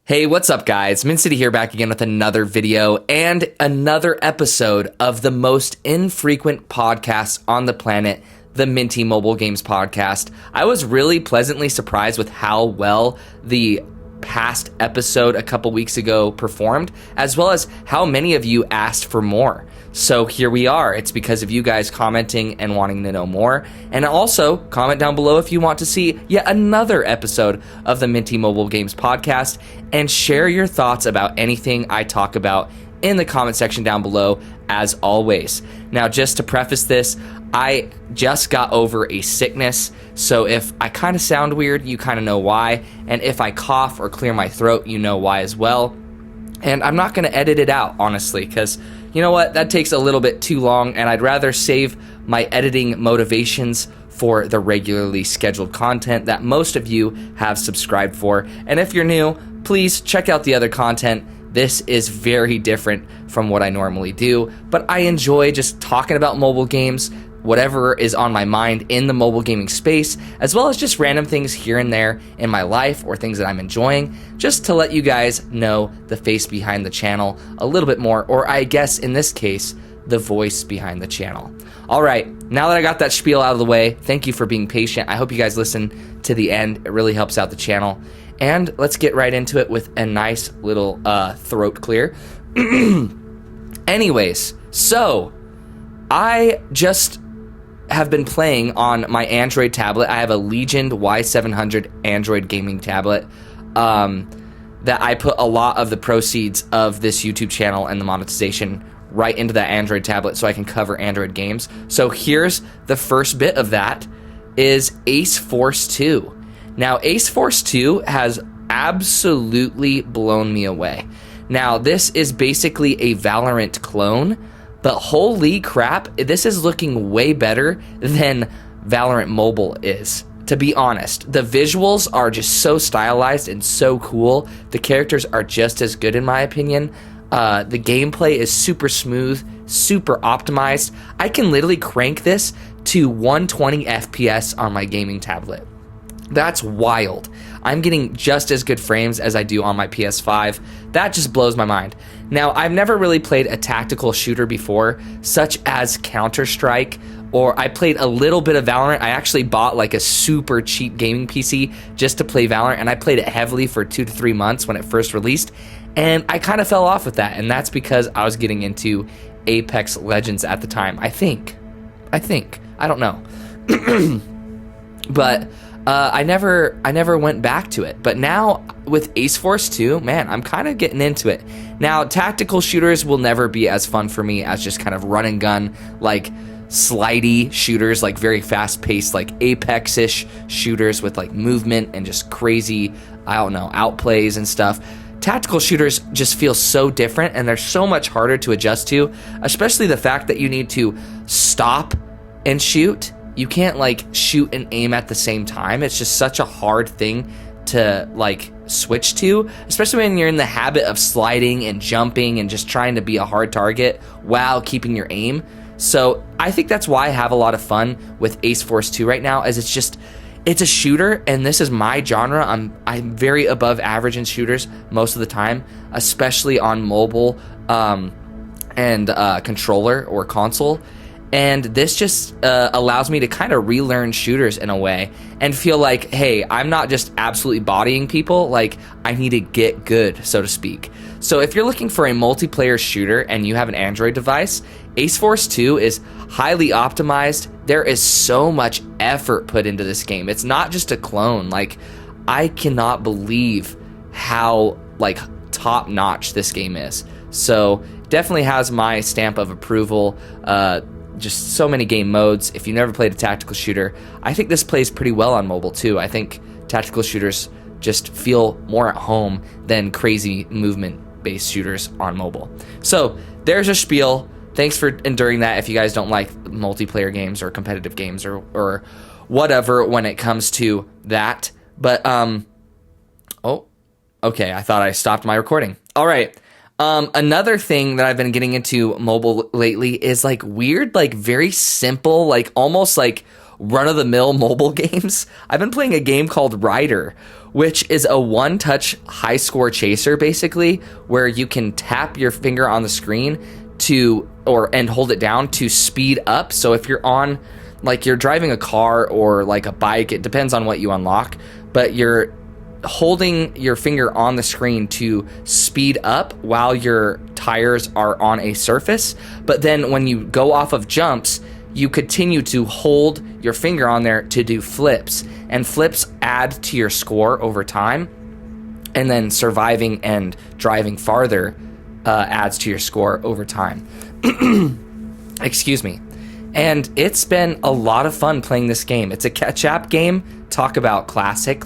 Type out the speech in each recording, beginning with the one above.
Hey, what's up, guys? Mint City here, back again with another video and another episode of the most infrequent podcast on the planet, the Minty Mobile Games Podcast. I was really pleasantly surprised with how well the past episode a couple weeks ago performed, as well as how many of you asked for more. So here we are. It's because of you guys commenting and wanting to know more. And also, comment down below if you want to see yet another episode of the Minty Mobile Games Podcast, and share your thoughts about anything I talk about in the comment section down below, as always. Now, just to preface this, I just got over a sickness, so if I kind of sound weird, you kind of know why, and if I cough or clear my throat, you know why as well. And I'm not going to edit it out, honestly, because you know what? That takes a little bit too long, and I'd rather save my editing motivations for the regularly scheduled content that most of you have subscribed for. And if you're new, please check out the other content. This is very different from what I normally do, but I enjoy just talking about mobile games, whatever is on my mind in the mobile gaming space, as well as just random things here and there in my life or things that I'm enjoying, just to let you guys know the face behind the channel a little bit more, or I guess in this case, the voice behind the channel. All right, now that I got that spiel out of the way, thank you for being patient. I hope you guys listen to the end. It really helps out the channel. And let's get right into it with a nice little throat clear. Anyways, so I just have been playing on my Android tablet. I have a Legion Y700 Android gaming tablet that I put a lot of the proceeds of this YouTube channel and the monetization right into that Android tablet so I can cover Android games. So here's the first bit of that, is Ace Force 2. Now, Ace Force 2 has absolutely blown me away. Now, this is basically a Valorant clone, but holy crap, this is looking way better than Valorant Mobile is, to be honest. The visuals are just so stylized and so cool. The characters are just as good, in my opinion. The gameplay is super smooth, super optimized. I can literally crank this to 120 FPS on my gaming tablet. That's wild. I'm getting just as good frames as I do on my PS5. That just blows my mind. Now, I've never really played a tactical shooter before, such as Counter-Strike, or I played a little bit of Valorant. I actually bought like a super cheap gaming PC just to play Valorant, and I played it heavily for 2 to 3 months when it first released, and I kind of fell off with that, and that's because I was getting into Apex Legends at the time. I think. I don't know. But I never went back to it. But now with Ace Force 2, man, I'm kind of getting into it. Now, tactical shooters will never be as fun for me as just kind of run and gun, like slidey shooters, like very fast paced, like Apex-ish shooters with like movement and just crazy, I don't know, outplays and stuff. Tactical shooters just feel so different, and they're so much harder to adjust to, especially the fact that you need to stop and shoot. You can't like shoot and aim at the same time. It's just such a hard thing to like switch to, especially when you're in the habit of sliding and jumping and just trying to be a hard target while keeping your aim. So I think that's why I have a lot of fun with Ace Force 2 right now, as it's a shooter, and this is my genre. I'm very above average in shooters most of the time, especially on mobile and controller or console. And this just allows me to kind of relearn shooters in a way and feel like, hey, I'm not just absolutely bodying people, like I need to get good, so to speak. So if you're looking for a multiplayer shooter and you have an Android device, Ace Force 2 is highly optimized. There is so much effort put into this game. It's not just a clone. Like, I cannot believe how like top notch this game is. So definitely has my stamp of approval. Just so many game modes. If you've never played a tactical shooter, I think this plays pretty well on mobile too. I think tactical shooters just feel more at home than crazy movement-based shooters on mobile. So there's a spiel. Thanks for enduring that if you guys don't like multiplayer games or competitive games or whatever when it comes to that. But, oh, okay, I thought I stopped my recording. All right. Another thing that I've been getting into mobile lately is like weird, like very simple, like almost like run-of-the-mill mobile games, I've been playing a game called Rider, which is a one-touch high-score chaser, basically, where you can tap your finger on the screen and hold it down to speed up. So if you're on, like, you're driving a car or like a bike, it depends on what you unlock, but you're holding your finger on the screen to speed up while your tires are on a surface. But then when you go off of jumps, you continue to hold your finger on there to do flips, and flips add to your score over time. And then surviving and driving farther adds to your score over time. Excuse me. And it's been a lot of fun playing this game. It's a catch-up game. Talk about classic.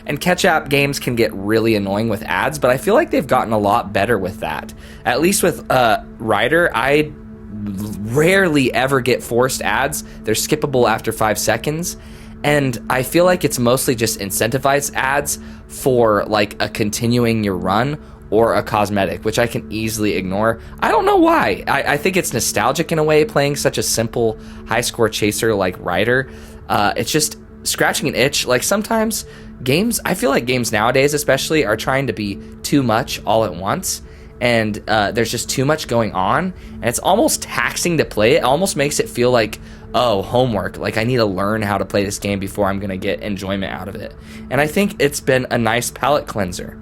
And catch-up games can get really annoying with ads, but I feel like they've gotten a lot better with that. At least with Rider, I rarely ever get forced ads. They're skippable after 5 seconds. And I feel like it's mostly just incentivized ads for like a continuing your run or a cosmetic, which I can easily ignore. I don't know why. I think it's nostalgic in a way, playing such a simple high score chaser like Rider. It's just scratching an itch. Like sometimes games, I feel like games nowadays especially are trying to be too much all at once. And there's just too much going on, and it's almost taxing to play. It almost makes it feel like, oh, homework. Like I need to learn how to play this game before I'm going to get enjoyment out of it. And I think it's been a nice palate cleanser.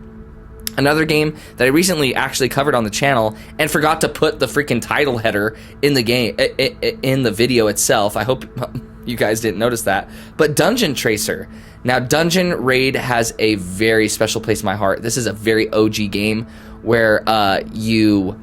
Another game that I recently actually covered on the channel and forgot to put the freaking title header in the game, in the video itself. I hope you guys didn't notice that. But Dungeon Tracer. Now, Dungeon Raid has a very special place in my heart. This is a very OG game where you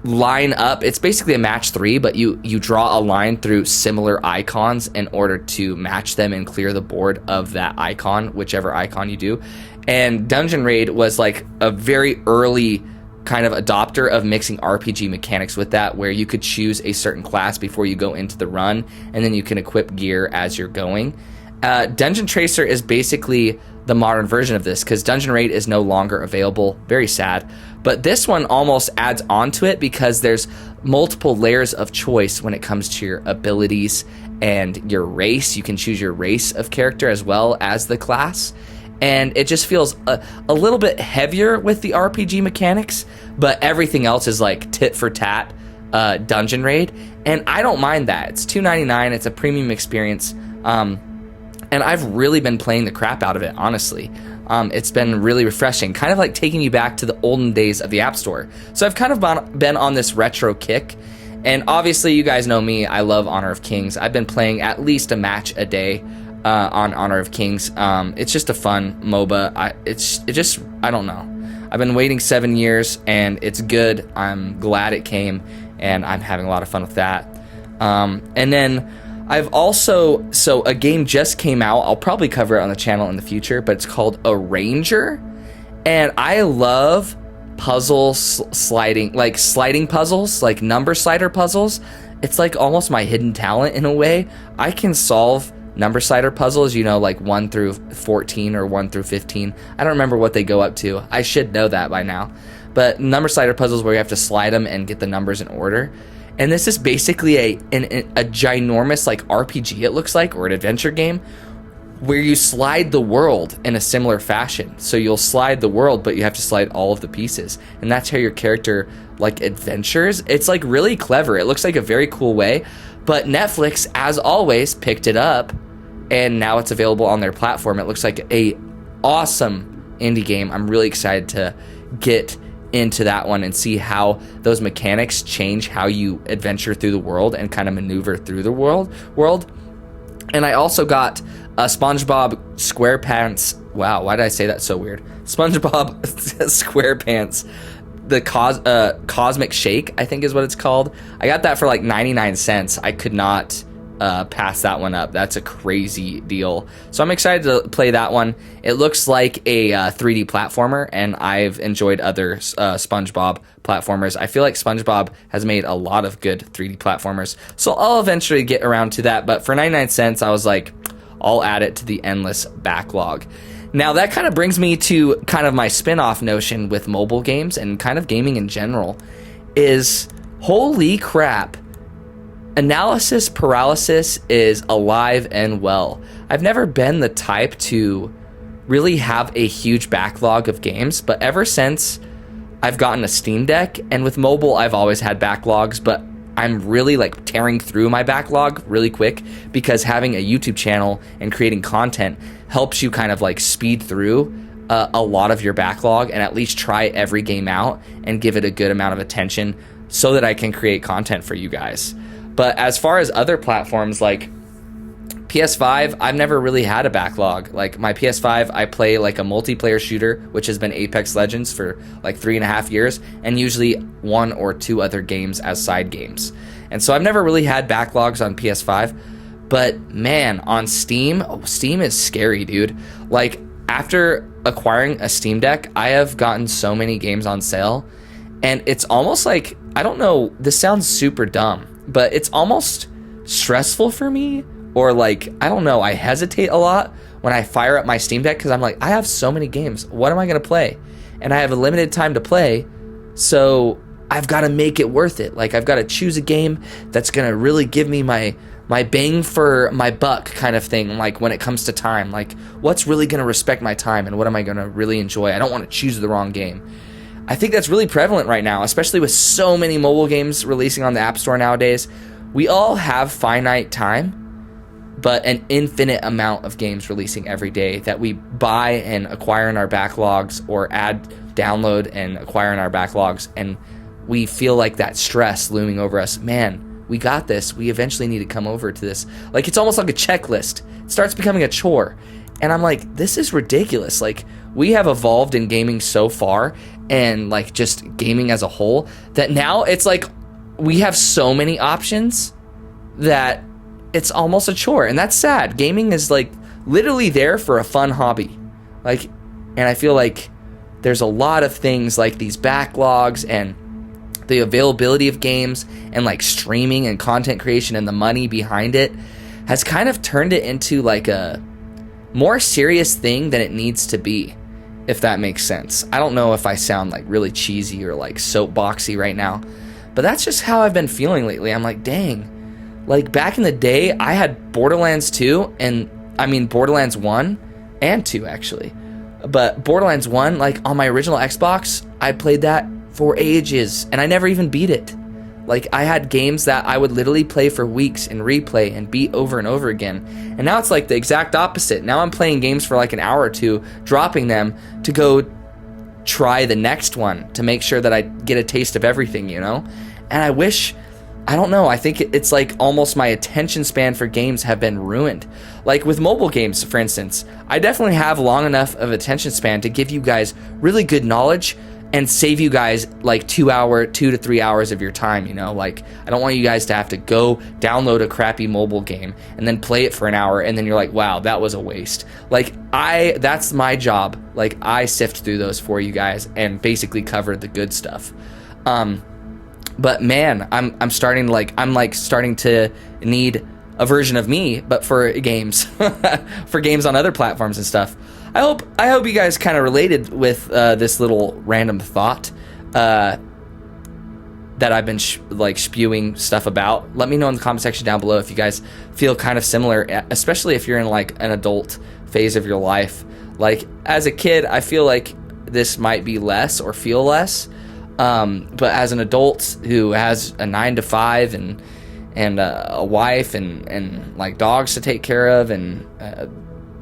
line up. It's basically a match 3, but you draw a line through similar icons in order to match them and clear the board of that icon, whichever icon you do. And Dungeon Raid was like a very early kind of adopter of mixing RPG mechanics with that, where you could choose a certain class before you go into the run, and then you can equip gear as you're going. Dungeon Tracer is basically the modern version of this, because Dungeon Raid is no longer available. Very sad. But this one almost adds on to it because there's multiple layers of choice when it comes to your abilities and your race. You can choose your race of character as well as the class. And it just feels a little bit heavier with the RPG mechanics, but everything else is like tit for tat Dungeon Raid. And I don't mind that. It's $2.99. It's a premium experience. And I've really been playing the crap out of it, honestly. It's been really refreshing, kind of like taking you back to the olden days of the App Store. So I've kind of been on this retro kick. And obviously, you guys know me. I love Honor of Kings. I've been playing at least a match a day on Honor of Kings. It's just a fun MOBA. I don't know. I've been waiting 7 years, and it's good. I'm glad it came, and I'm having a lot of fun with that. And then I've also, so a game just came out. I'll probably cover it on the channel in the future, but it's called Arranger. And I love sliding puzzles, like number slider puzzles. It's like almost my hidden talent in a way. I can solve number slider puzzles, like 1 through 14 or 1 through 15. I don't remember what they go up to. I should know that by now. But number slider puzzles where you have to slide them and get the numbers in order. And this is basically a ginormous like RPG, it looks like, or an adventure game where you slide the world in a similar fashion. So you'll slide the world, but you have to slide all of the pieces. And that's how your character like adventures. It's like really clever. It looks like a very cool way. But Netflix, as always, picked it up, and now it's available on their platform. It looks like a awesome indie game. I'm really excited to get into that one and see how those mechanics change how you adventure through the world and kind of maneuver through the world. And I also got a SpongeBob SquarePants. Wow, why did I say that so weird? SpongeBob SquarePants, the Cosmic Shake, I think is what it's called. I got that for like 99 cents. I could not pass that one up. That's a crazy deal. So I'm excited to play that one. It looks like a 3D platformer, and I've enjoyed other SpongeBob platformers. I feel like SpongeBob has made a lot of good 3D platformers, so I'll eventually get around to that. But for 99 cents, I was like, I'll add it to the endless backlog. Now that kind of brings me to kind of my spin-off notion with mobile games and kind of gaming in general is, holy crap, analysis paralysis is alive and well. I've never been the type to really have a huge backlog of games, but ever since I've gotten a Steam Deck, and with mobile I've always had backlogs, but I'm really like tearing through my backlog really quick because having a YouTube channel and creating content helps you kind of like speed through a lot of your backlog and at least try every game out and give it a good amount of attention so that I can create content for you guys. But as far as other platforms like PS5, I've never really had a backlog. Like my PS5, I play like a multiplayer shooter, which has been Apex Legends for like 3.5 years, and usually 1 or 2 other games as side games. And so I've never really had backlogs on PS5. But man, on Steam, Steam is scary, dude. Like after acquiring a Steam Deck, I have gotten so many games on sale, and it's almost like, I don't know, this sounds super dumb, but it's almost stressful for me, or like, I don't know, I hesitate a lot when I fire up my Steam Deck because I'm like, I have so many games. What am I going to play? And I have a limited time to play, so I've got to make it worth it. Like, I've got to choose a game that's going to really give me my bang for my buck kind of thing, like when it comes to time. Like, what's really going to respect my time and what am I going to really enjoy? I don't want to choose the wrong game. I think that's really prevalent right now, especially with so many mobile games releasing on the App Store nowadays. We all have finite time, but an infinite amount of games releasing every day that we buy and acquire in our backlogs, or add, download, and acquire in our backlogs. And we feel like that stress looming over us. Man, we got this. We eventually need to come over to this. Like, it's almost like a checklist. It starts becoming a chore. And I'm like, this is ridiculous. Like, we have evolved in gaming so far, and like just gaming as a whole, that now it's like we have so many options that it's almost a chore, and that's sad. Gaming is like literally there for a fun hobby. Like, and I feel like there's a lot of things like these backlogs and the availability of games and like streaming and content creation and the money behind it has kind of turned it into like a more serious thing than it needs to be, if that makes sense. I don't know if I sound like really cheesy or like soapboxy right now, but that's just how I've been feeling lately. I'm like, dang, like back in the day, I had Borderlands 2, and I mean Borderlands 1 and 2 actually, but Borderlands 1, like on my original Xbox, I played that for ages and I never even beat it. Like, I had games that I would literally play for weeks and replay and beat over and over again. And now it's like the exact opposite. Now I'm playing games for like an hour or two, dropping them to go try the next one to make sure that I get a taste of everything, you know? And I wish, I don't know, I think it's like almost my attention span for games have been ruined. Like with mobile games, for instance, I definitely have long enough of attention span to give you guys really good knowledge and save you guys like 2 to 3 hours of your time, you know? Like, I don't want you guys to have to go download a crappy mobile game and then play it for an hour and then you're like, wow, that was a waste. Like, that's my job. Like, I sift through those for you guys and basically cover the good stuff. But man, I'm starting to need a version of me, but for games, for games on other platforms and stuff. I hope you guys kind of related with this little random thought that I've been spewing stuff about. Let me know in the comment section down below if you guys feel kind of similar, especially if you're in like an adult phase of your life. Like, as a kid, I feel like this might be less or feel less, but as an adult who has a 9 to 5 and a wife and like dogs to take care of and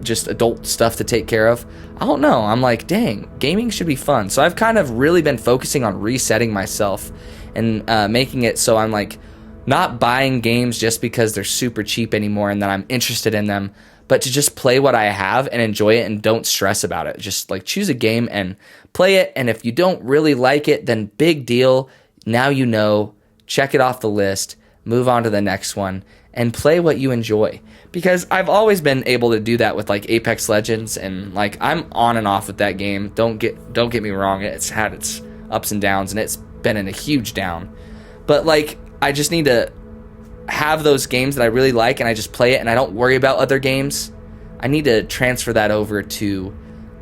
just adult stuff to take care of, I don't know, I'm like, dang, gaming should be fun. So I've kind of really been focusing on resetting myself and making it so I'm like not buying games just because they're super cheap anymore and that I'm interested in them, but to just play what I have and enjoy it and don't stress about it. Just like choose a game and play it, and if you don't really like it, then big deal. Now you know, check it off the list, move on to the next one, and play what you enjoy. Because I've always been able to do that with like Apex Legends, and like I'm on and off with that game. Don't get me wrong, it's had its ups and downs, and it's been in a huge down. But like, I just need to have those games that I really like and I just play it and I don't worry about other games. I need to transfer that over to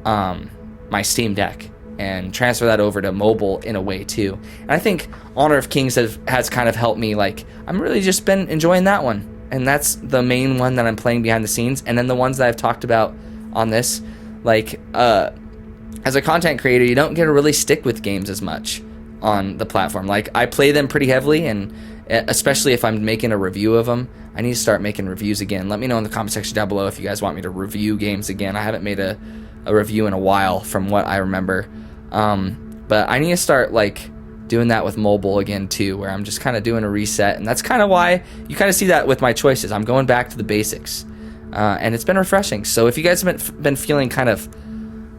my Steam Deck and transfer that over to mobile in a way too. And I think Honor of Kings has kind of helped me. Like, I'm really just been enjoying that one, and that's the main one that I'm playing behind the scenes. And then the ones that I've talked about on this, like, as a content creator, you don't get to really stick with games as much on the platform. Like, I play them pretty heavily, and especially if I'm making a review of them, I need to start making reviews again. Let me know in the comment section down below if you guys want me to review games again. I haven't made a review in a while from what I remember. But I need to start like doing that with mobile again too, where I'm just kind of doing a reset. And that's kind of why you kind of see that with my choices. I'm going back to the basics, and it's been refreshing. So if you guys have been feeling kind of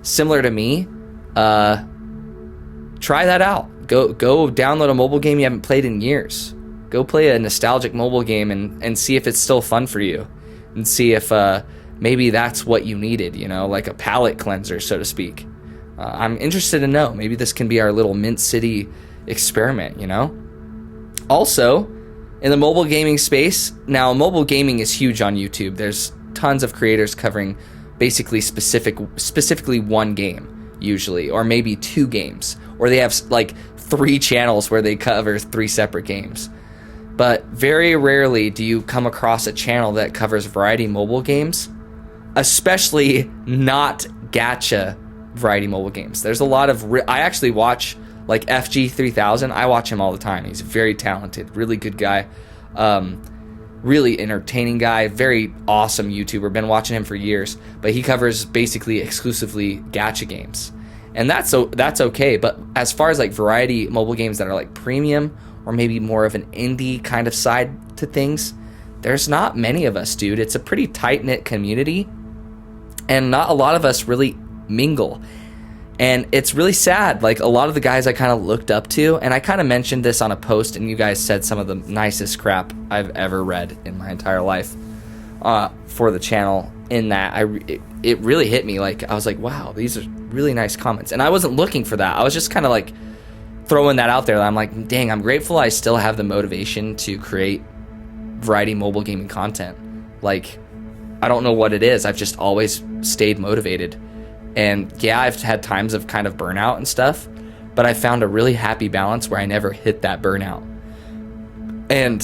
similar to me, try that out. Go download a mobile game you haven't played in years. Go play a nostalgic mobile game and see if it's still fun for you, and see if maybe that's what you needed, you know, like a palate cleanser, so to speak. I'm interested to know. Maybe this can be our little Mint City experiment, you know? Also, in the mobile gaming space, now mobile gaming is huge on YouTube. There's tons of creators covering basically specifically one game, usually, or maybe 2 games. Or they have like 3 channels where they cover 3 separate games. But very rarely do you come across a channel that covers variety mobile games, especially not gacha variety mobile games. There's a lot of I actually watch like FG3000. I watch him all the time. He's very talented, really good guy, really entertaining guy, very awesome YouTuber. Been watching him for years, but he covers basically exclusively gacha games, and that's okay. But as far as like variety mobile games that are like premium or maybe more of an indie kind of side to things, there's not many of us, dude. It's a pretty tight-knit community, and not a lot of us really mingle. And it's really sad. Like, a lot of the guys I kind of looked up to, and I kind of mentioned this on a post, and you guys said some of the nicest crap I've ever read in my entire life for the channel. In that, it really hit me. Like, I was like, wow, these are really nice comments. And I wasn't looking for that. I was just kind of like throwing that out there. I'm like, dang, I'm grateful I still have the motivation to create variety mobile gaming content. Like, I don't know what it is. I've just always stayed motivated. And yeah, I've had times of kind of burnout and stuff, but I found a really happy balance where I never hit that burnout. And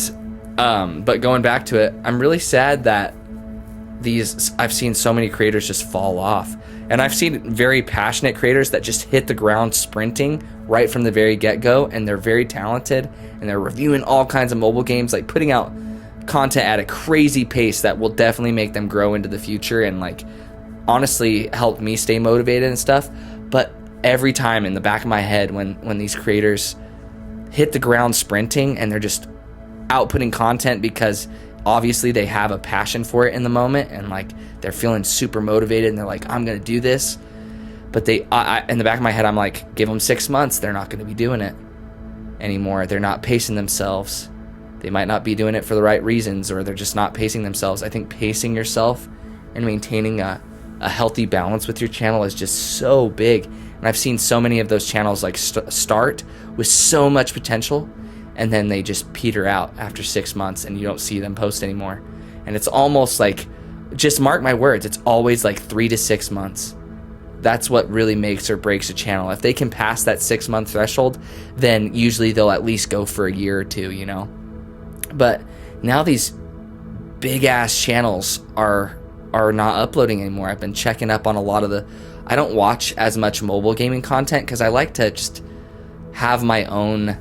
but going back to it, I'm really sad that I've seen so many creators just fall off. And I've seen very passionate creators that just hit the ground sprinting right from the very get-go, and they're very talented, and they're reviewing all kinds of mobile games, like putting out content at a crazy pace that will definitely make them grow into the future, and like honestly helped me stay motivated and stuff. But every time in the back of my head, when these creators hit the ground sprinting and they're just outputting content because obviously they have a passion for it in the moment, and like they're feeling super motivated, and they're like, I'm gonna do this, but I in the back of my head, I'm like, give them 6 months, they're not gonna be doing it anymore. They're not pacing themselves. They might not be doing it for the right reasons, or they're just not pacing themselves. I think pacing yourself and maintaining a healthy balance with your channel is just so big. And I've seen so many of those channels like start with so much potential, and then they just peter out after 6 months, and you don't see them post anymore. And it's almost like, just mark my words, it's always like 3 to 6 months. That's what really makes or breaks a channel. If they can pass that 6 month threshold, then usually they'll at least go for a year or two, you know. But now these big ass channels are not uploading anymore. I've been checking up on a lot of I don't watch as much mobile gaming content because I like to just have my own,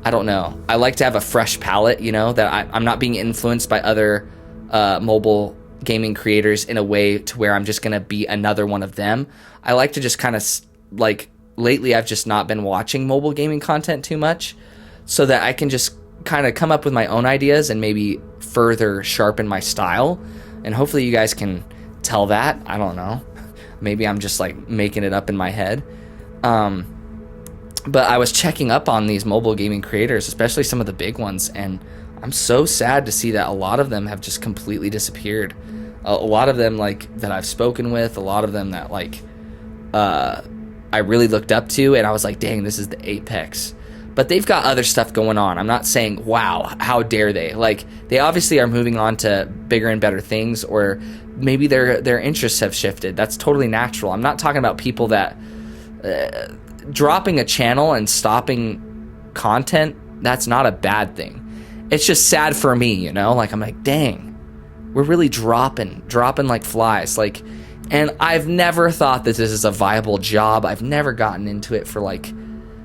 I don't know, I like to have a fresh palette, you know, that I'm not being influenced by other mobile gaming creators in a way to where I'm just gonna be another one of them. I like to just kind of like, lately I've just not been watching mobile gaming content too much, so that I can just kind of come up with my own ideas and maybe further sharpen my style. And hopefully you guys can tell that. I don't know, maybe I'm just like making it up in my head. But I was checking up on these mobile gaming creators, especially some of the big ones, and I'm so sad to see that a lot of them have just completely disappeared. A lot of them like that I've spoken with, a lot of them that like I really looked up to, and I was like, dang, this is the apex. But they've got other stuff going on. I'm not saying, wow, how dare they? Like, they obviously are moving on to bigger and better things, or maybe their interests have shifted. That's totally natural. I'm not talking about people that dropping a channel and stopping content, that's not a bad thing. It's just sad for me, you know? Like, I'm like, dang, we're really dropping like flies. Like, and I've never thought that this is a viable job. I've never gotten into it for like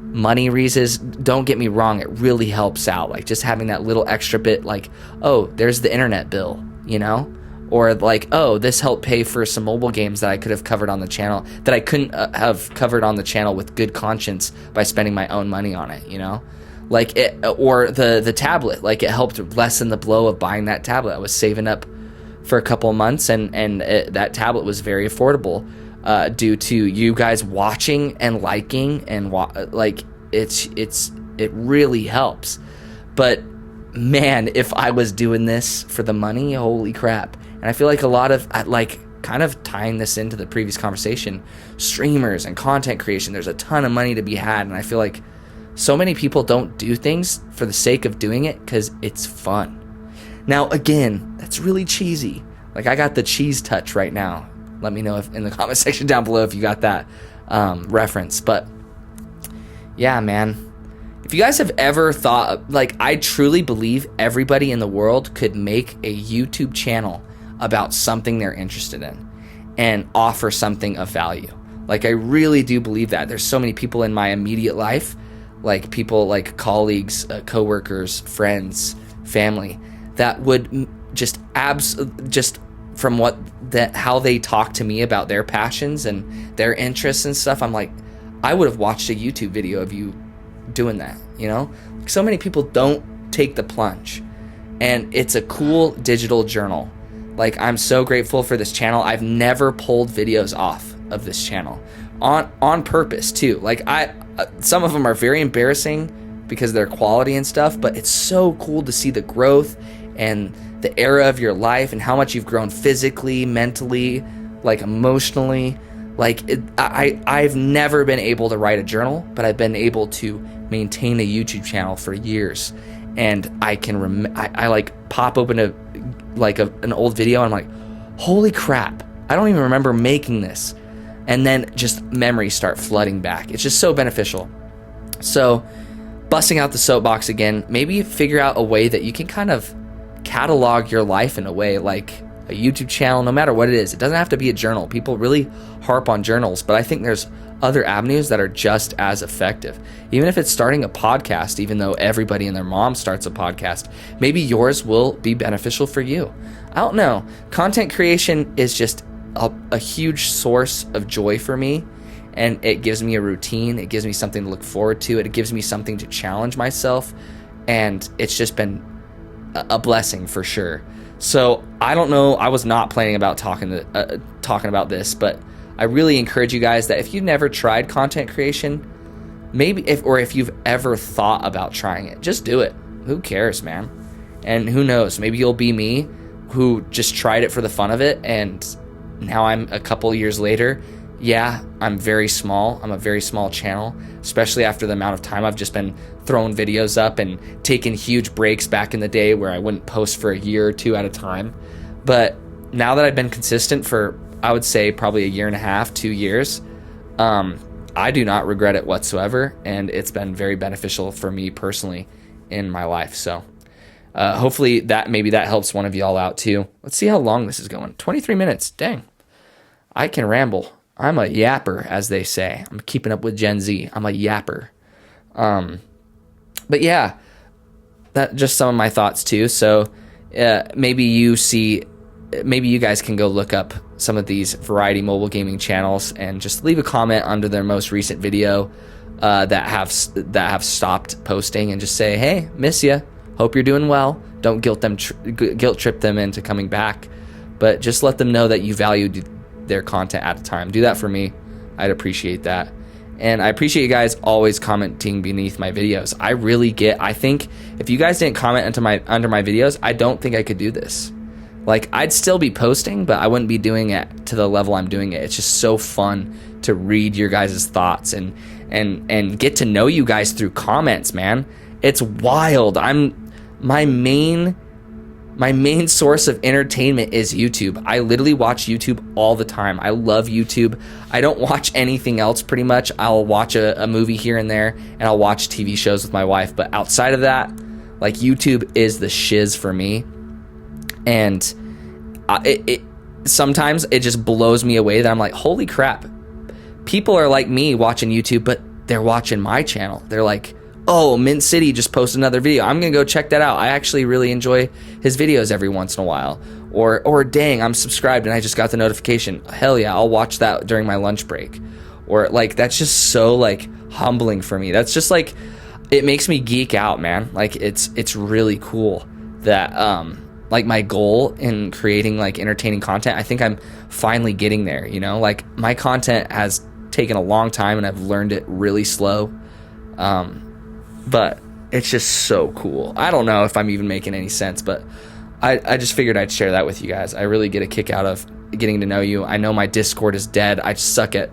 money reasons. Don't get me wrong, it really helps out. Like, just having that little extra bit, like, oh, there's the internet bill, you know? Or like, oh, this helped pay for some mobile games that I could have covered on the channel that I couldn't have covered on the channel with good conscience by spending my own money on it, you know? Like, it, or the tablet, like, it helped lessen the blow of buying that tablet. I was saving up for a couple of months, and that tablet was very affordable due to you guys watching and liking, and like, it really helps. But man, if I was doing this for the money, holy crap. And I feel like a lot of, like, kind of tying this into the previous conversation, streamers and content creation, there's a ton of money to be had. And I feel like so many people don't do things for the sake of doing it because it's fun. Now, again, that's really cheesy. Like, I got the cheese touch right now. Let me know if in the comment section down below if you got that reference. But yeah, man. If you guys have ever thought, like, I truly believe everybody in the world could make a YouTube channel about something they're interested in and offer something of value. Like, I really do believe that. There's so many people in my immediate life, like people like colleagues, coworkers, friends, family, that would just from how they talk to me about their passions and their interests and stuff, I'm like, I would have watched a YouTube video of you doing that, you know? So many people don't take the plunge, and it's a cool digital journal. Like, I'm so grateful for this channel. I've never pulled videos off of this channel on purpose too. Like, some of them are very embarrassing because of their quality and stuff, but it's so cool to see the growth and the era of your life and how much you've grown physically, mentally, like emotionally. Like, I've never been able to write a journal, but I've been able to maintain a YouTube channel for years. And I can I like pop open an old video, and I'm like, holy crap, I don't even remember making this. And then just memories start flooding back. It's just so beneficial. So, busting out the soapbox again, maybe figure out a way that you can kind of catalog your life in a way, like a YouTube channel, no matter what it is. It doesn't have to be a journal. People really harp on journals, but I think there's other avenues that are just as effective. Even if it's starting a podcast, even though everybody and their mom starts a podcast, maybe yours will be beneficial for you. I don't know. Content creation is just a huge source of joy for me, and it gives me a routine. It gives me something to look forward to. It gives me something to challenge myself, and it's just been a blessing for sure. So I don't know. I was not planning about talking about this, but I really encourage you guys that if you've never tried content creation, maybe if you've ever thought about trying it, just do it. Who cares, man? And who knows? Maybe you'll be me, who just tried it for the fun of it, and now I'm a couple years later. Yeah, I'm very small. I'm a very small channel, especially after the amount of time I've just been throwing videos up and taking huge breaks back in the day where I wouldn't post for a year or two at a time. But now that I've been consistent for, I would say, probably a year and a half, 2 years, I do not regret it whatsoever, and it's been very beneficial for me personally in my life. So hopefully maybe that helps one of y'all out too. Let's see how long this is going. 23 minutes. Dang. I can ramble. I'm a yapper, as they say. I'm keeping up with Gen Z. I'm a yapper. But yeah, that just some of my thoughts too. So maybe you guys can go look up some of these variety mobile gaming channels and just leave a comment under their most recent video that have stopped posting, and just say, hey, miss ya. Hope you're doing well. Don't guilt trip them into coming back, but just let them know that you valued their content at a time. Do that for me. I'd appreciate that. And I appreciate you guys always commenting beneath my videos. I think if you guys didn't comment under my videos, I don't think I could do this. Like, I'd still be posting, but I wouldn't be doing it to the level I'm doing it. It's just so fun to read your guys' thoughts and get to know you guys through comments, man. It's wild. My main My main source of entertainment is YouTube. I literally watch YouTube all the time. I love YouTube. I don't watch anything else pretty much. I'll watch a movie here and there, and I'll watch TV shows with my wife. But outside of that, like, YouTube is the shiz for me. And sometimes it just blows me away that I'm like, holy crap. People are like me watching YouTube, but they're watching my channel. They're like, oh, Mint City just posted another video. I'm going to go check that out. I actually really enjoy his videos every once in a while. Or dang, I'm subscribed and I just got the notification. Hell yeah, I'll watch that during my lunch break. Or like, that's just so like humbling for me. That's just like, it makes me geek out, man. Like, it's really cool that like my goal in creating like entertaining content, I think I'm finally getting there, you know? Like, my content has taken a long time and I've learned it really slow. But it's just so cool. I don't know if I'm even making any sense, but I just figured I'd share that with you guys. I really get a kick out of getting to know you. I know my Discord is dead. I just suck at...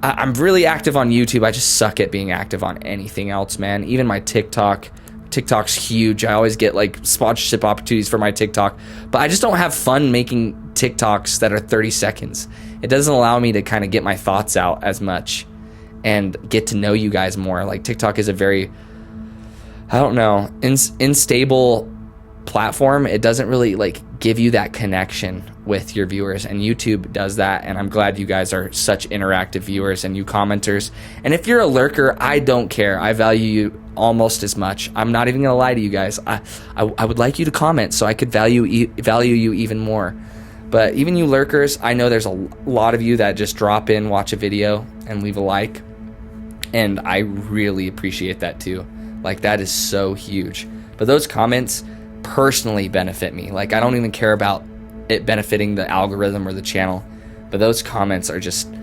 I'm really active on YouTube. I just suck at being active on anything else, man. Even my TikTok. TikTok's huge. I always get like sponsorship opportunities for my TikTok, but I just don't have fun making TikToks that are 30 seconds. It doesn't allow me to kind of get my thoughts out as much and get to know you guys more. Like, TikTok is a very, I don't know, unstable platform. It doesn't really like give you that connection with your viewers, and YouTube does that. And I'm glad you guys are such interactive viewers and you commenters. And if you're a lurker, I don't care. I value you almost as much. I'm not even gonna lie to you guys. I would like you to comment so I could value you even more. But even you lurkers, I know there's a lot of you that just drop in, watch a video, and leave a like. And I really appreciate that too. Like, that is so huge. But those comments personally benefit me. Like, I don't even care about it benefiting the algorithm or the channel. But those comments are just,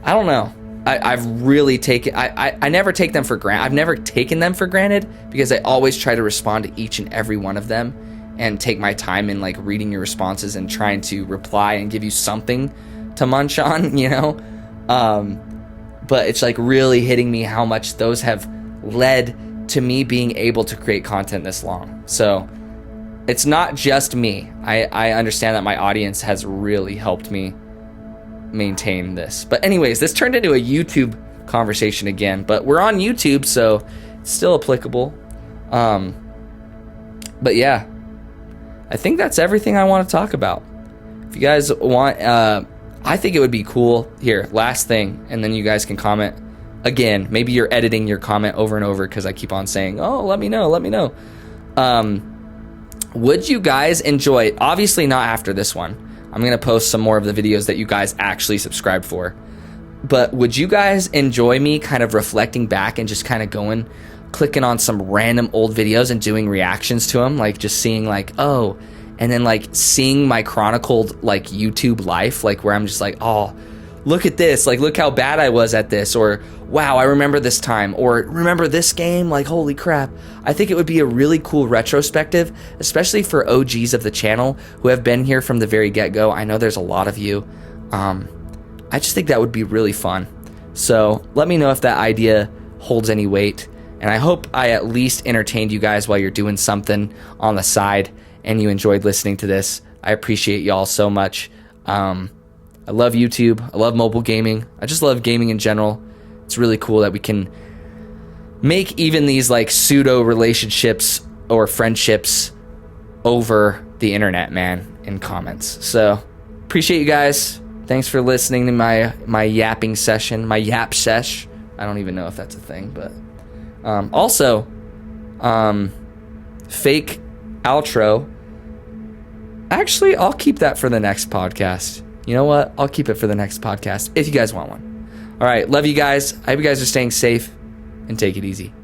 I don't know. I've really taken, I never take them for granted. I've never taken them for granted because I always try to respond to each and every one of them and take my time in like reading your responses and trying to reply and give you something to munch on, you know? But it's like really hitting me how much those have led to me being able to create content this long. So it's not just me. I understand that my audience has really helped me maintain this. But anyways, this turned into a YouTube conversation again, but we're on YouTube, so it's still applicable. But yeah, I think that's everything I want to talk about. If you guys want, I think it would be cool. Here, last thing, and then you guys can comment. Again, maybe you're editing your comment over and over because I keep on saying, oh, let me know. Would you guys enjoy, obviously not after this one, I'm going to post some more of the videos that you guys actually subscribed for, but would you guys enjoy me kind of reflecting back and just kind of clicking on some random old videos and doing reactions to them, like just seeing like, oh, and then like seeing my chronicled like YouTube life, like where I'm just like, oh, look at this, like look how bad I was at this, or wow, I remember this time, or remember this game, like holy crap. I think it would be a really cool retrospective, especially for OGs of the channel who have been here from the very get-go. I know there's a lot of you. I just think that would be really fun. So let me know if that idea holds any weight, and I hope I at least entertained you guys while you're doing something on the side and you enjoyed listening to this. I appreciate y'all so much. I love YouTube. I love mobile gaming. I just love gaming in general. It's really cool that we can make even these like pseudo relationships or friendships over the internet, man, in comments. So appreciate you guys. Thanks for listening to my yapping session, my yap sesh. I don't even know if that's a thing, but also fake outro. Actually, I'll keep that for the next podcast. You know what? I'll keep it for the next podcast if you guys want one. All right. Love you guys. I hope you guys are staying safe and take it easy.